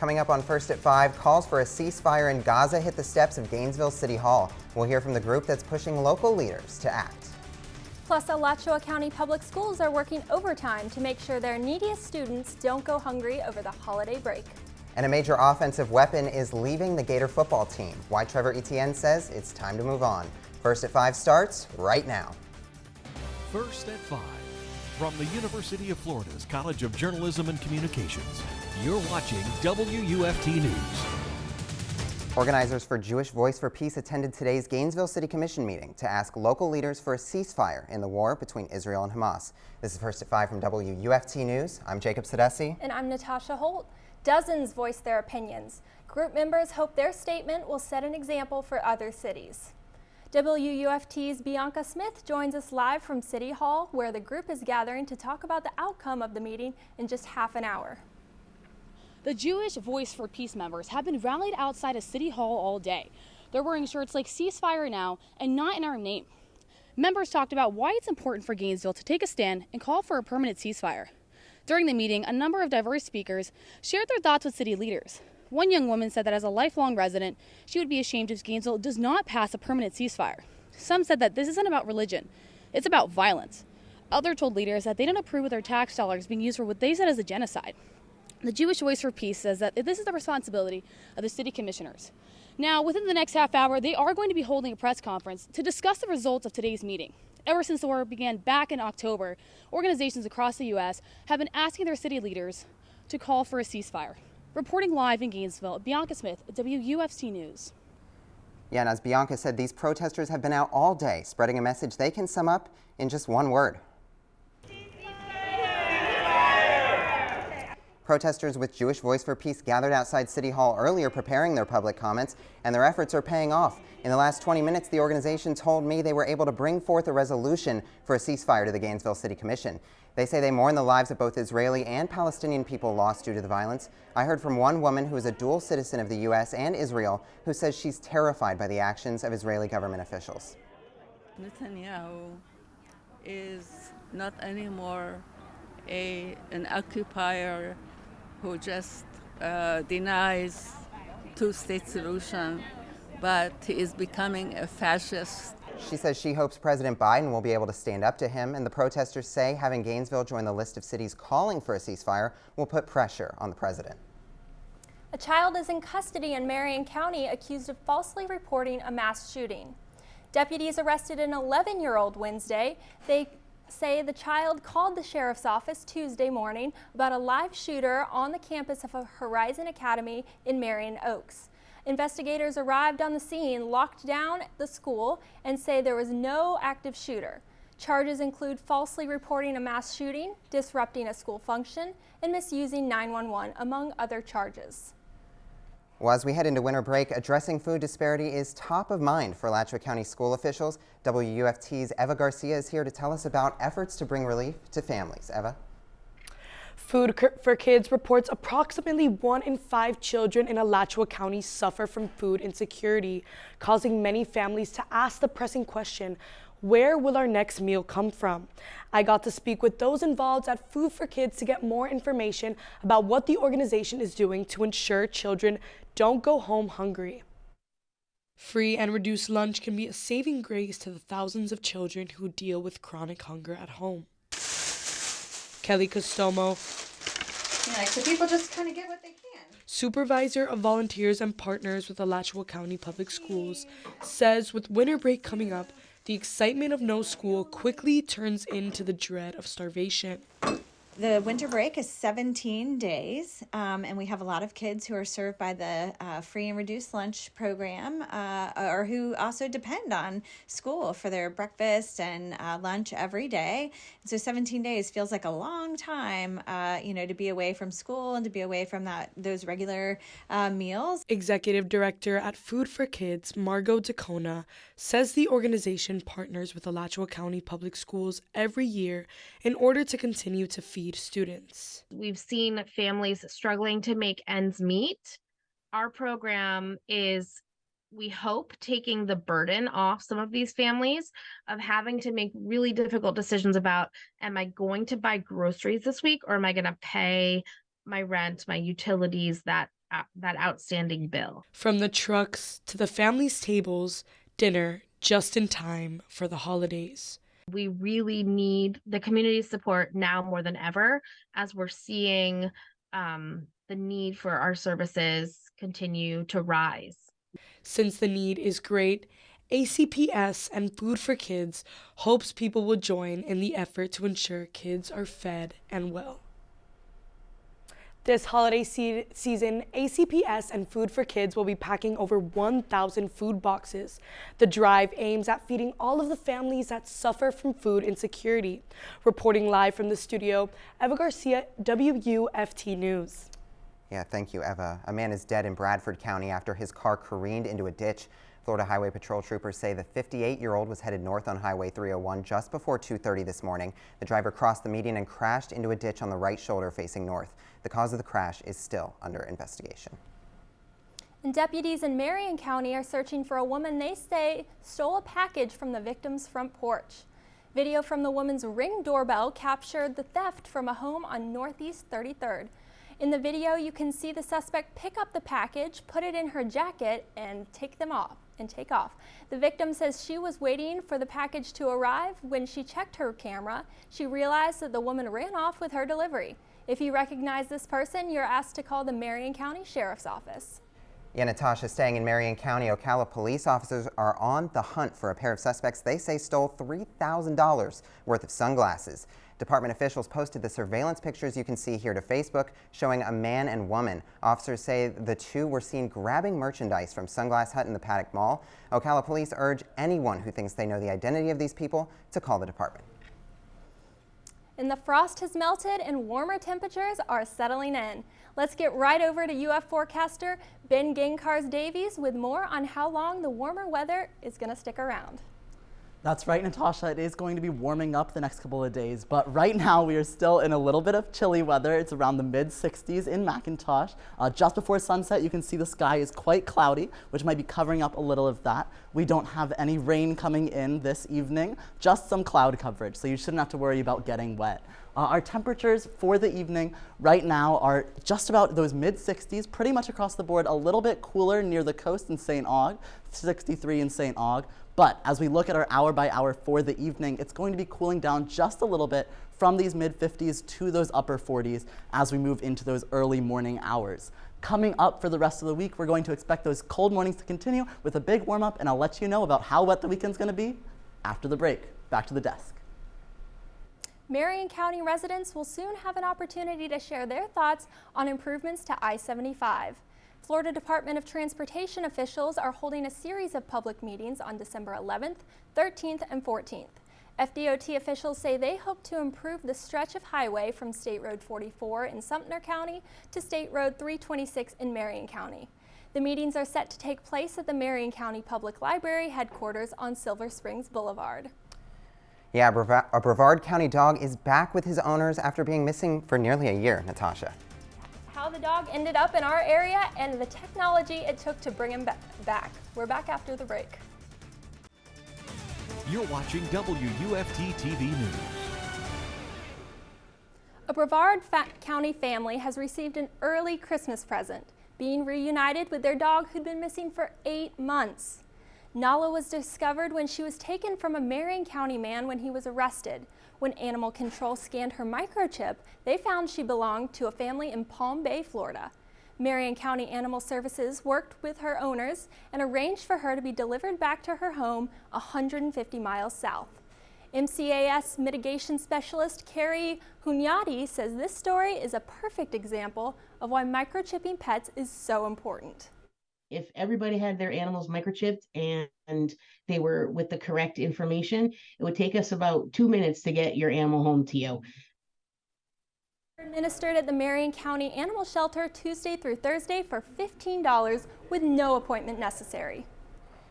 Coming up on First at 5, calls for a ceasefire in Gaza hit the steps of Gainesville City Hall. We'll hear from the group that's pushing local leaders to act. Plus, Alachua County Public Schools are working overtime to make sure their neediest students don't go hungry over the holiday break. And a major offensive weapon is leaving the Gator football team. Why Trevor Etienne says it's time to move on. First at 5 starts right now. First at 5. From the University of Florida's College of Journalism and Communications, you're watching WUFT News. Organizers for Jewish Voice for Peace attended today's Gainesville City Commission meeting to ask local leaders for a ceasefire in the war between Israel and Hamas. This is First at 5 from WUFT News. I'm Jacob Sedesse. And I'm Natasha Holt. Dozens voiced their opinions. Group members hope their statement will set an example for other cities. WUFT's Bianca Smith joins us live from City Hall, where the group is gathering to talk about the outcome of the meeting in just half an hour. The Jewish Voice for Peace members have been rallied outside of City Hall all day. They're wearing shirts like "Ceasefire Now" and "Not in Our Name." Members talked about why it's important for Gainesville to take a stand and call for a permanent ceasefire. During the meeting, a number of diverse speakers shared their thoughts with city leaders. One young woman said that as a lifelong resident, she would be ashamed if Gainesville does not pass a permanent ceasefire. Some said that this isn't about religion, it's about violence. Others told leaders that they don't approve of their tax dollars being used for what they said is a genocide. The Jewish Voice for Peace says that this is the responsibility of the city commissioners. Now, within the next half hour, they are going to be holding a press conference to discuss the results of today's meeting. Ever since the war began back in October, organizations across the U.S. have been asking their city leaders to call for a ceasefire. Reporting live in Gainesville, Bianca Smith, WUFT News. Yeah, and as Bianca said, these protesters have been out all day, spreading a message they can sum up in just one word. Protesters with Jewish Voice for Peace gathered outside City Hall earlier preparing their public comments, and their efforts are paying off. In the last 20 minutes, the organization told me they were able to bring forth a resolution for a ceasefire to the Gainesville City Commission. They say they mourn the lives of both Israeli and Palestinian people lost due to the violence. I heard from one woman who is a dual citizen of the U.S. and Israel who says she's terrified by the actions of Israeli government officials. Netanyahu is not anymore an occupier who just denies two-state solution, but he is becoming a fascist. She says she hopes President Biden will be able to stand up to him, and the protesters say having Gainesville join the list of cities calling for a ceasefire will put pressure on the president. A child is in custody in Marion County accused of falsely reporting a mass shooting. Deputies arrested an 11-year-old Wednesday. They say the child called the sheriff's office Tuesday morning about a live shooter on the campus of Horizon Academy in Marion Oaks. Investigators arrived on the scene, locked down the school, and say there was no active shooter. Charges include falsely reporting a mass shooting, disrupting a school function, and misusing 911, among other charges. Well, as we head into winter break, addressing food disparity is top of mind for Alachua County school officials. WUFT's Eva Garcia is here to tell us about efforts to bring relief to families. Eva? Food for Kids reports approximately 1 in 5 children in Alachua County suffer from food insecurity, causing many families to ask the pressing question, where will our next meal come from? I got to speak with those involved at Food for Kids to get more information about what the organization is doing to ensure children don't go home hungry. Free and reduced lunch can be a saving grace to the thousands of children who deal with chronic hunger at home. Kelly Costomo, so people just kind of get what they can. Supervisor of Volunteers and Partners with Alachua County Public Schools, says with winter break coming up, the excitement of no school quickly turns into the dread of starvation. The winter break is 17 days, and we have a lot of kids who are served by the free and reduced lunch program, or who also depend on school for their breakfast and lunch every day. So 17 days feels like a long time, to be away from school and to be away from those regular meals. Executive Director at Food for Kids, Margot Dacona, says the organization partners with Alachua County Public Schools every year in order to continue to feed students. We've seen families struggling to make ends meet. Our program is, we hope, taking the burden off some of these families of having to make really difficult decisions about, am I going to buy groceries this week, or am I going to pay my rent, my utilities, that that outstanding bill. From the trucks to the family's tables, dinner just in time for the holidays. We really need the community support now more than ever, as we're seeing the need for our services continue to rise. Since the need is great, ACPS and Food for Kids hopes people will join in the effort to ensure kids are fed and well. This holiday season, ACPS and Food for Kids will be packing over 1,000 food boxes. The drive aims at feeding all of the families that suffer from food insecurity. Reporting live from the studio, Eva Garcia, WUFT News. Yeah, thank you, Eva. A man is dead in Bradford County after his car careened into a ditch. Florida Highway Patrol troopers say the 58-year-old was headed north on Highway 301 just before 2:30 this morning. The driver crossed the median and crashed into a ditch on the right shoulder facing north. The cause of the crash is still under investigation. And deputies in Marion County are searching for a woman they say stole a package from the victim's front porch. Video from the woman's Ring doorbell captured the theft from a home on Northeast 33rd. In the video, you can see the suspect pick up the package, put it in her jacket, and take off. The victim says she was waiting for the package to arrive. When she checked her camera, she realized that the woman ran off with her delivery. If you recognize this person, you're asked to call the Marion County Sheriff's Office. Yeah, Natasha, staying in Marion County, Ocala police officers are on the hunt for a pair of suspects they say stole $3,000 worth of sunglasses. Department officials posted the surveillance pictures you can see here to Facebook showing a man and woman. Officers say the two were seen grabbing merchandise from Sunglass Hut in the Paddock Mall. Ocala police urge anyone who thinks they know the identity of these people to call the department. And the frost has melted and warmer temperatures are settling in. Let's get right over to UF forecaster Ben Gancarz-Davies with more on how long the warmer weather is going to stick around. That's right, Natasha. It is going to be warming up the next couple of days, but right now we are still in a little bit of chilly weather. It's around the mid-60s in McIntosh. Just before sunset, you can see the sky is quite cloudy, which might be covering up a little of that. We don't have any rain coming in this evening, just some cloud coverage, so you shouldn't have to worry about getting wet. Our temperatures for the evening right now are just about those mid-60s, pretty much across the board, a little bit cooler near the coast in St. Aug, 63 in St. Aug. But as we look at our hour by hour for the evening, it's going to be cooling down just a little bit from these mid-50s to those upper 40s as we move into those early morning hours. Coming up for the rest of the week, we're going to expect those cold mornings to continue with a big warm-up, and I'll let you know about how wet the weekend's going to be after the break. Back to the desk. Marion County residents will soon have an opportunity to share their thoughts on improvements to I-75. Florida Department of Transportation officials are holding a series of public meetings on December 11th, 13th, and 14th. FDOT officials say they hope to improve the stretch of highway from State Road 44 in Sumter County to State Road 326 in Marion County. The meetings are set to take place at the Marion County Public Library headquarters on Silver Springs Boulevard. Yeah, a Brevard County dog is back with his owners after being missing for nearly a year, Natasha. How the dog ended up in our area and the technology it took to bring him back. We're back after the break. You're watching WUFT-TV News. A Brevard County family has received an early Christmas present, being reunited with their dog who'd been missing for 8 months. Nala was discovered when she was taken from a Marion County man when he was arrested. When Animal Control scanned her microchip, they found she belonged to a family in Palm Bay, Florida. Marion County Animal Services worked with her owners and arranged for her to be delivered back to her home 150 miles south. MCAS mitigation specialist Carrie Hunyadi says this story is a perfect example of why microchipping pets is so important. If everybody had their animals microchipped and they were with the correct information, it would take us about 2 minutes to get your animal home to you. Administered at the Marion County Animal Shelter Tuesday through Thursday for $15 with no appointment necessary.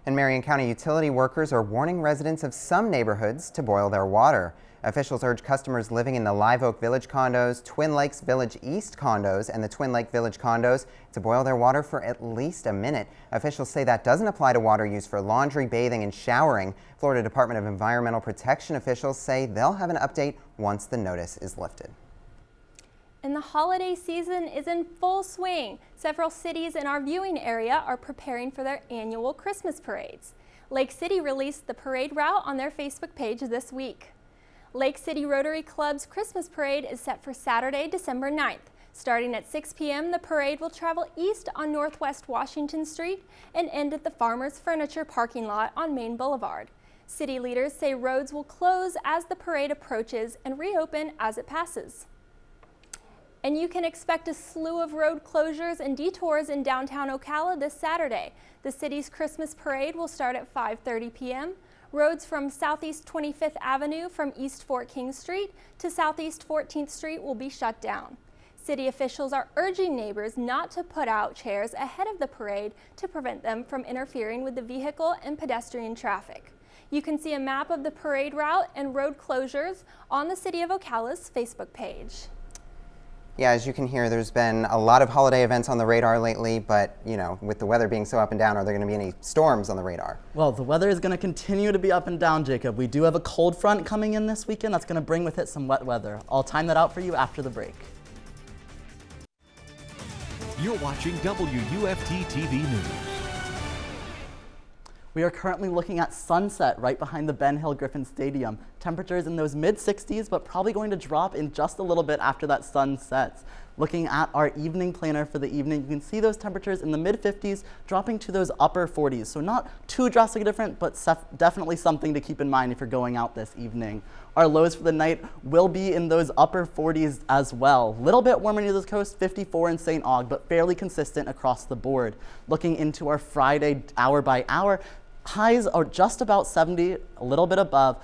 And Marion County utility workers are warning residents of some neighborhoods to boil their water. Officials urge customers living in the Live Oak Village condos, Twin Lakes Village East condos, and the Twin Lake Village condos to boil their water for at least a minute. Officials say that doesn't apply to water used for laundry, bathing, and showering. Florida Department of Environmental Protection officials say they'll have an update once the notice is lifted. And the holiday season is in full swing. Several cities in our viewing area are preparing for their annual Christmas parades. Lake City released the parade route on their Facebook page this week. Lake City Rotary Club's Christmas parade is set for Saturday, December 9th. Starting at 6 p.m., the parade will travel east on Northwest Washington Street and end at the Farmers Furniture parking lot on Main Boulevard. City leaders say roads will close as the parade approaches and reopen as it passes. And you can expect a slew of road closures and detours in downtown Ocala this Saturday. The city's Christmas parade will start at 5:30 p.m. Roads from Southeast 25th Avenue from East Fort King Street to Southeast 14th Street will be shut down. City officials are urging neighbors not to put out chairs ahead of the parade to prevent them from interfering with the vehicle and pedestrian traffic. You can see a map of the parade route and road closures on the City of Ocala's Facebook page. Yeah, as you can hear, there's been a lot of holiday events on the radar lately, but, you know, with the weather being so up and down, are there going to be any storms on the radar? Well, the weather is going to continue to be up and down, Jacob. We do have a cold front coming in this weekend that's going to bring with it some wet weather. I'll time that out for you after the break. You're watching WUFT-TV News. We are currently looking at sunset right behind the Ben Hill Griffin Stadium. Temperatures in those mid-60s, but probably going to drop in just a little bit after that sun sets. Looking at our evening planner for the evening, you can see those temperatures in the mid-50s dropping to those upper 40s. So not too drastically different, but definitely something to keep in mind if you're going out this evening. Our lows for the night will be in those upper 40s as well. A little bit warmer near the coast, 54 in St. Aug, but fairly consistent across the board. Looking into our Friday hour by hour, highs are just about 70, a little bit above,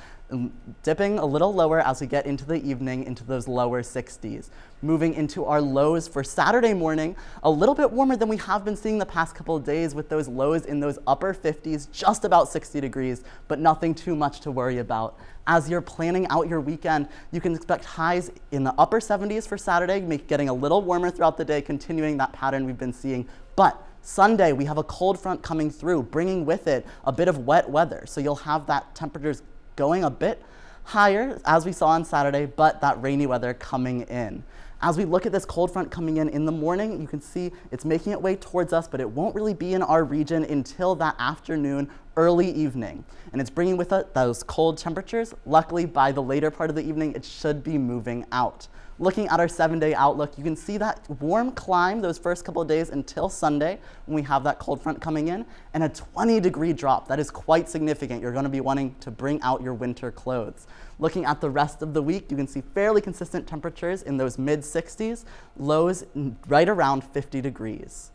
dipping a little lower as we get into the evening into those lower 60s. Moving into our lows for Saturday morning, a little bit warmer than we have been seeing the past couple of days with those lows in those upper 50s, just about 60 degrees, but nothing too much to worry about. As you're planning out your weekend, you can expect highs in the upper 70s for Saturday, getting a little warmer throughout the day, continuing that pattern we've been seeing. But Sunday, we have a cold front coming through, bringing with it a bit of wet weather. So you'll have that temperatures going a bit higher as we saw on Saturday, but that rainy weather coming in. As we look at this cold front coming in the morning, you can see it's making its way towards us, but it won't really be in our region until that afternoon, early evening. And it's bringing with it those cold temperatures. Luckily, by the later part of the evening, it should be moving out. Looking at our 7-day outlook, you can see that warm climb those first couple of days until Sunday when we have that cold front coming in, and a 20-degree drop. That is quite significant. You're going to be wanting to bring out your winter clothes. Looking at the rest of the week, you can see fairly consistent temperatures in those mid-60s, lows right around 50 degrees.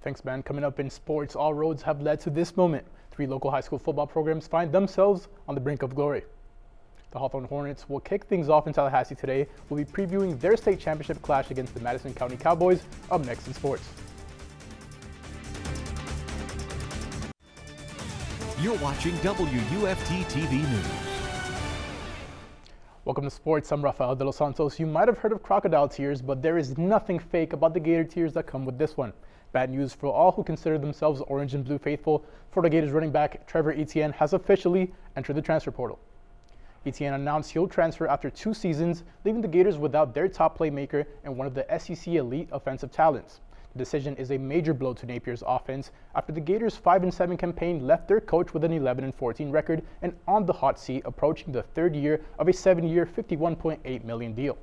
Thanks, man. Coming up in sports, all roads have led to this moment. 3 local high school football programs find themselves on the brink of glory. The Hawthorne Hornets will kick things off in Tallahassee today. We'll be previewing their state championship clash against the Madison County Cowboys up next in sports. You're watching WUFT-TV News. Welcome to sports. I'm Rafael de los Santos. You might have heard of crocodile tears, but there is nothing fake about the Gator tears that come with this one. Bad news for all who consider themselves orange and blue faithful. Florida Gators running back Trevor Etienne has officially entered the transfer portal. Etienne announced he'll transfer after 2 seasons, leaving the Gators without their top playmaker and one of the SEC elite offensive talents. The decision is a major blow to Napier's offense after the Gators' 5-7 campaign left their coach with an 11-14 record and on the hot seat approaching the 3rd year of a 7-year, $51.8 million deal.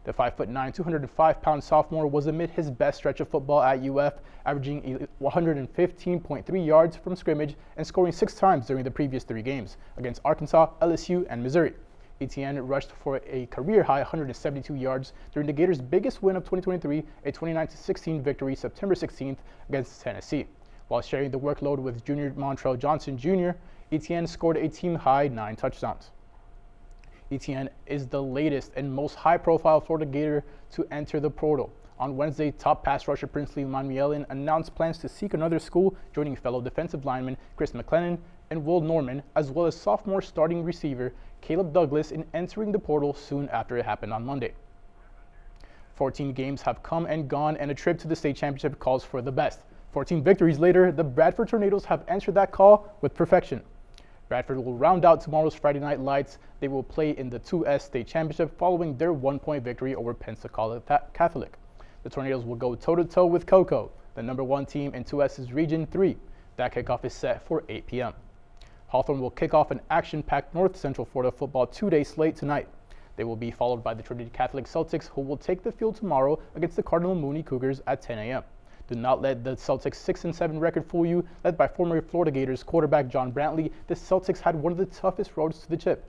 The 5'9", 205-pound sophomore was amid his best stretch of football at UF, averaging 115.3 yards from scrimmage and scoring 6 times during the previous 3 games against Arkansas, LSU, and Missouri. Etienne rushed for a career-high 172 yards during the Gators' biggest win of 2023, a 29-16 victory September 16th against Tennessee. While sharing the workload with junior Montrell Johnson Jr., Etienne scored a team-high 9 touchdowns. Etienne is the latest and most high-profile Florida Gator to enter the portal. On Wednesday, top pass rusher Princely Manuelin announced plans to seek another school, joining fellow defensive lineman Chris McLennan and Will Norman, as well as sophomore starting receiver Caleb Douglas in entering the portal soon after it happened on Monday. 14 games have come and gone, and a trip to the state championship calls for the best. 14 victories later, the Bradford Tornadoes have answered that call with perfection. Bradford will round out tomorrow's Friday Night Lights. They will play in the 2S State Championship following their 1-point victory over Pensacola Catholic. The Tornadoes will go toe-to-toe with Cocoa, the #1 team in 2S's Region 3. That kickoff is set for 8 p.m. Hawthorne will kick off an action-packed North Central Florida football 2-day slate tonight. They will be followed by the Trinity Catholic Celtics, who will take the field tomorrow against the Cardinal Mooney Cougars at 10 a.m. Do not let the Celtics' 6-7 record fool you. Led by former Florida Gators quarterback John Brantley, the Celtics had one of the toughest roads to the chip.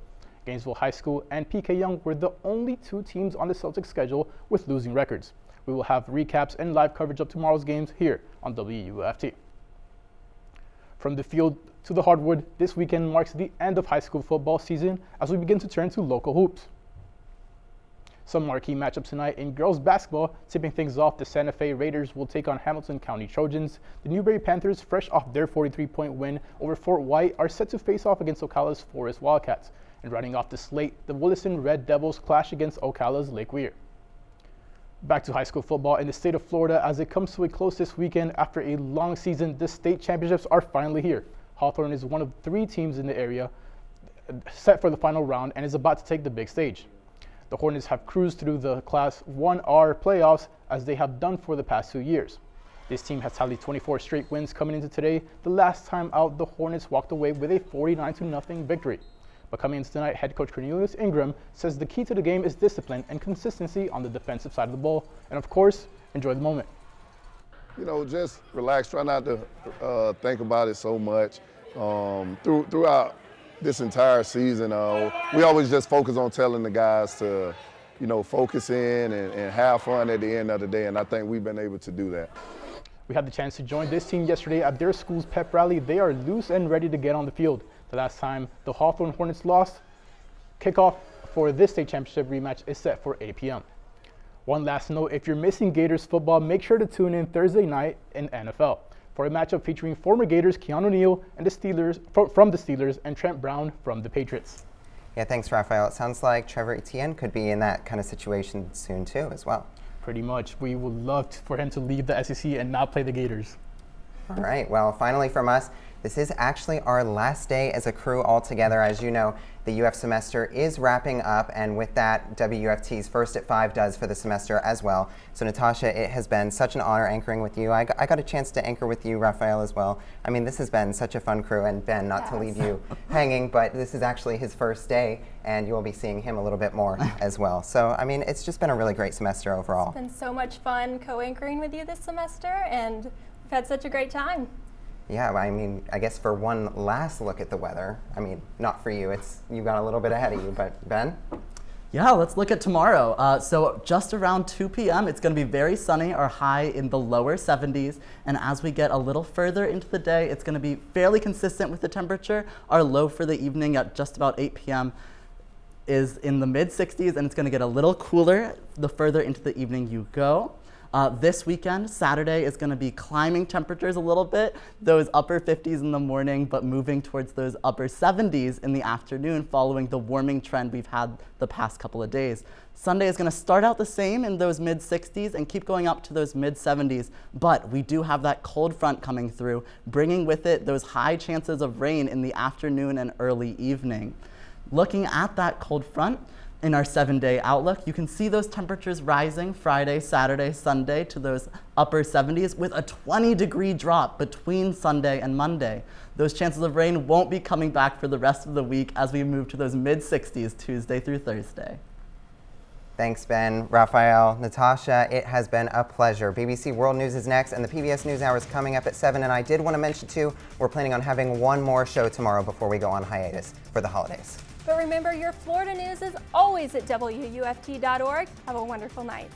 Gainesville High School and PK Yonge were the only two teams on the Celtics schedule with losing records. We will have recaps and live coverage of tomorrow's games here on WUFT. From the field to the hardwood, this weekend marks the end of high school football season as we begin to turn to local hoops. Some marquee matchups tonight in girls basketball. Tipping things off, the Santa Fe Raiders will take on Hamilton County Trojans. The Newberry Panthers, fresh off their 43-point win over Fort White, are set to face off against Ocala's Forest Wildcats. And running off the slate, the Williston Red Devils clash against Ocala's Lake Weir. Back to high school football in the state of Florida as it comes to a close this weekend. After a long season, the state championships are finally here. Hawthorne is one of 3 teams in the area set for the final round and is about to take the big stage. The Hornets have cruised through the Class 1R playoffs as they have done for the past 2 years. This team has tallied 24 straight wins coming into today. The last time out, the Hornets walked away with a 49-0 victory. But coming into tonight, head coach Cornelius Ingram says the key to the game is discipline and consistency on the defensive side of the ball. And of course, enjoy the moment. You know, just relax, try not to think about it so much. Throughout this entire season, we always just focus on telling the guys to, you know, focus in and have fun at the end of the day, and I think we've been able to do that. We had the chance to join this team yesterday at their school's pep rally. They are loose and ready to get on the field. The last time the Hawthorne Hornets lost, kickoff for this state championship rematch is set for 8 p.m. One last note, if you're missing Gators football, make sure to tune in Thursday night in NFL for a matchup featuring former Gators Keanu Neal and the Steelers from the Steelers and Trent Brown from the Patriots. Yeah, thanks, Rafael. It sounds like Trevor Etienne could be in that kind of situation soon too as well. Pretty much. We would love for him to leave the SEC and not play the Gators. All right, well, finally from us, this is actually our last day as a crew all together. As you know, the UF semester is wrapping up, and with that, WUFT's First at 5 does for the semester as well. So Natasha, it has been such an honor anchoring with you. I got a chance to anchor with you, Rafael, as well. I mean, this has been such a fun crew, and Ben, not to leave you hanging, but this is actually his first day, and you'll be seeing him a little bit more as well. So, I mean, it's just been a really great semester overall. It's been so much fun co-anchoring with you this semester, and we've had such a great time. Yeah, I mean, I guess for one last look at the weather, I mean, not for you, you got a little bit ahead of you, but Ben? Yeah, let's look at tomorrow. So just around 2 p.m., it's going to be very sunny, our high in the lower 70s. And as we get a little further into the day, it's going to be fairly consistent with the temperature. Our low for the evening at just about 8 p.m. is in the mid 60s, and it's going to get a little cooler the further into the evening you go. This weekend, Saturday, is going to be climbing temperatures a little bit, those upper 50s in the morning, but moving towards those upper 70s in the afternoon following the warming trend we've had the past couple of days. Sunday is going to start out the same in those mid 60s and keep going up to those mid 70s, but we do have that cold front coming through, bringing with it those high chances of rain in the afternoon and early evening. Looking at that cold front, in our 7-day outlook, you can see those temperatures rising Friday, Saturday, Sunday to those upper 70s with a 20-degree drop between Sunday and Monday. Those chances of rain won't be coming back for the rest of the week as we move to those mid-60s Tuesday through Thursday. Thanks, Ben, Rafael, Natasha. It has been a pleasure. BBC World News is next, and the PBS NewsHour is coming up at 7. And I did want to mention, too, we're planning on having one more show tomorrow before we go on hiatus for the holidays. But remember, your Florida news is always at WUFT.org. Have a wonderful night.